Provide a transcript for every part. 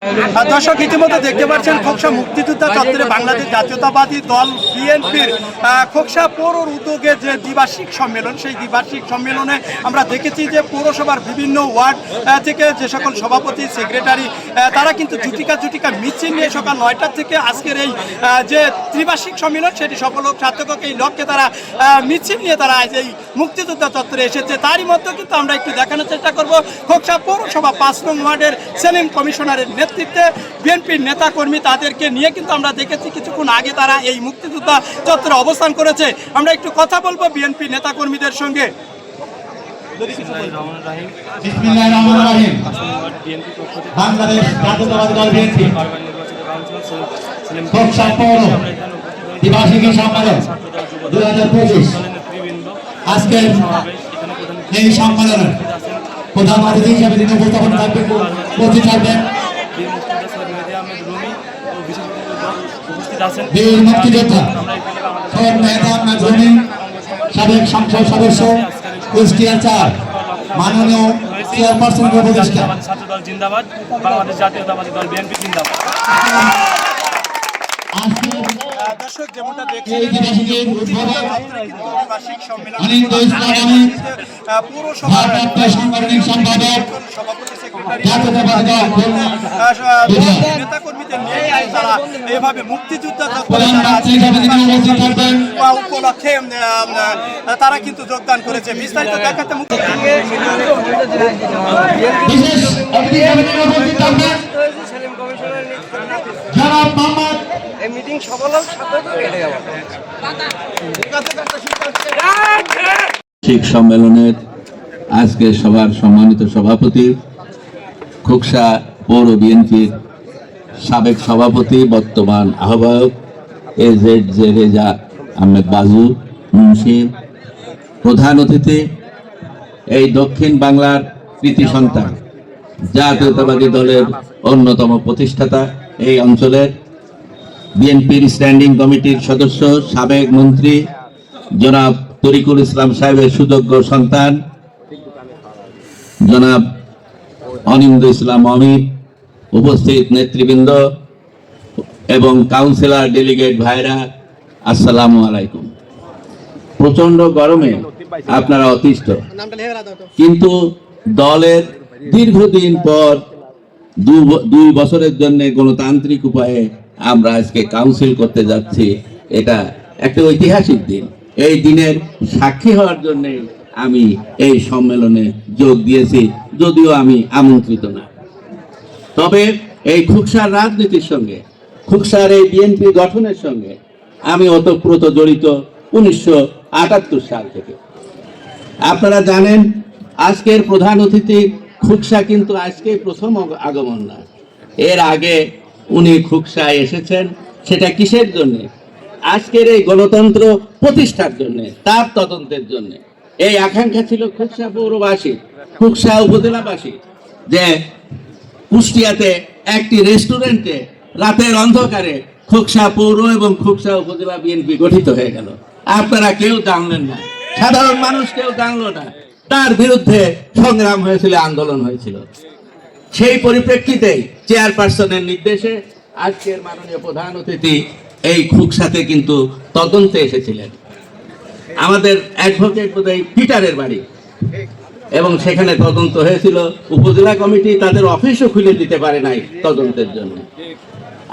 দর্শক ইতিমধ্যে দেখতে পাচ্ছেন খোকসা মুক্তিযোদ্ধা চত্বরে বাংলাদেশ জাতীয়তাবাদী দল বিএনপির খোকসা পৌর উদ্যোগে যে দ্বিবার্ষিক সম্মেলন, সেই দ্বিবার্ষিক সম্মেলনে আমরা দেখেছি যে পৌরসভার বিভিন্ন ওয়ার্ড থেকে যে সকল সভাপতি সেক্রেটারি তারা কিন্তু জুটিকা মিছিল নিয়ে সকাল 9টা থেকে আজকের এই যে ত্রিবার্ষিক সম্মেলন সেটি সফল হোক সার্থক এই লক্ষ্যে তারা মিছিল নিয়ে তারা এই মুক্তিযোদ্ধা চত্বরে এসেছে। তারই মধ্যে কিন্তু আমরা একটু দেখানোর চেষ্টা করব খোকসা পৌরসভা 5 নং ওয়ার্ডের সেলিম কমিশনারের নেতৃত্বে বিএনপির নেতাকর্মী তাদেরকে নিয়ে কিন্তু আমরা দেখেছি কিছুক্ষণ আগে তারা এই মুক্তিযোদ্ধা চত্বরে অবস্থান করেছে। আমরা একটু কথা বলবো বিএনপি নেতাকর্মীদের সঙ্গে। বাংলাদেশ জাতীয়তাবাদী দল বিএনপি খোকসা পৌর দ্বিবার্ষিক সম্মেলন 2025 আজকের এই সম্মেলনের প্রধান অতিথি হিসেবে তিনি উপস্থাপন থাকবেন, উপস্থিত থাকবেন বীর মুক্তিযোদ্ধা সৈয়দ মেহতাব নাজরুল, সাবেক সংসদ সদস্য কুষ্টিয়া 4, মাননীয় চেয়ারপারসনের উপদেষ্টা। ছাত্রদল জিন্দাবাদ, বাংলাদেশ জাতীয়তাবাদী দল বিএনপি জিন্দাবাদ। দর্শক যেমনটা দেখছেন নেতাকর্মীদের নিয়ে তারা এভাবে মুক্তিযোদ্ধা উপলক্ষে তারা কিন্তু যোগদান করেছে। বিস্তারিত দেখাতে মিটিং সফল হোক ঠিক সম্মেলনের আজকে সভার সম্মানিত সভাপতি খোকসা পৌর বিএনপির সাবেক সভাপতি বর্তমান আহ্বায়ক AZ রেজা আহমেদ বাজু মুন্সি, প্রধান অতিথি এই দক্ষিণ বাংলার কৃতি সন্তান জাতীয়তাবাদী দলের অন্যতম প্রতিষ্ঠাতা, এই অঞ্চলের বিএনপির স্ট্যান্ডিং কমিটির সদস্য সাবেক মন্ত্রী জনাব তরিকুল ইসলাম সাহেবের সুযোগ্য সন্তান জনাব অনিন্দ ইসলাম অমিত, উপস্থিত নেতৃবৃন্দ এবং কাউন্সিলর ডেলিগেট ভাইরা, আসসালামু আলাইকুম। প্রচন্ড গরমে আপনারা অতিষ্ঠ, কিন্তু দলের দীর্ঘদিন পর 2 বছরের জন্য গণতান্ত্রিক উপায়ে আমরা আজকে কাউন্সিল করতে যাচ্ছি। এটা একটা ঐতিহাসিক দিন। এই দিনের সাক্ষী হওয়ার জন্য আমি এই সম্মেলনে যোগ দিয়েছি, যদিও আমি আমন্ত্রিত না। তবে এই খোকসার রাজনীতির সঙ্গে, খোকসার এই বিএনপি গঠনের সঙ্গে আমি ওতপ্রোত জড়িত 1978 সাল থেকে। আপনারা জানেন আজকের প্রধান অতিথি খোকসা কিন্তু আজকে প্রথম আগমন না, এর আগে উনি খোকসায় এসেছেন। সেটা কিসের জন্য? আজকের এই গণতন্ত্র প্রতিষ্ঠার জন্য, তার তদন্তের জন্য। এই আকাঙ্ক্ষা ছিল খোকসা পৌরবাসী, খোকসা উপজেলাবাসী, যে কুষ্টিয়াতে একটি রেস্টুরেন্টে রাতের অন্ধকারে খোকসা পৌর এবং খোকসা উপজেলা বিএনপি গঠিত হয়ে গেল। আপনারা কেউ জানলেন না, সাধারণ মানুষ কেউ জানলো না। তার বিরুদ্ধে সংগ্রাম হয়েছিল, আন্দোলন হয়েছিল। সেই পরিপ্রেক্ষিতেই চেয়ারপারসনের নির্দেশে আজকের মাননীয় প্রধান অতিথি এই খোকসাতে কিন্তু তদন্তে এসেছিলেন। আমাদের অ্যাডভোকেট বোধহয় পিটারের বাড়ি, এবং সেখানে তদন্ত হয়েছিল। উপজেলা কমিটি তাদের অফিসও খুলে দিতে পারে নাই তদন্তের জন্য।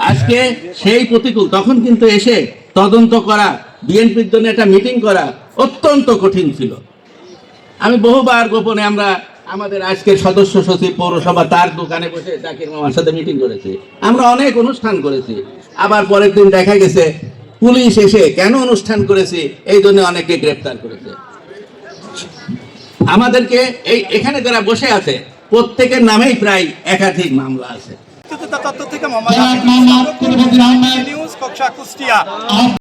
আজকে সেই প্রতিকূল, তখন কিন্তু এসে তদন্ত করা, বিএনপির জন্য একটা মিটিং করা অত্যন্ত কঠিন ছিল। আমি বহুবার গোপনে আমাদের আজকের সদস্য সচিব পৌরসভা তার দোকানে বসে জাকির মামার সাথে মিটিং করেছি, আমরা অনেক অনুষ্ঠান করেছি। আবার পরের দিন দেখা গেছে পুলিশ এসে কেন অনুষ্ঠান করেছি এই জন্য অনেকে গ্রেপ্তার করেছে। আমাদেরকে এখানে যারা বসে আছে প্রত্যেকের নামেই প্রায় একাধিক মামলা আছে। তথ্য থেকে মোহাম্মদ নিউজ খোকসা কুষ্টিয়া।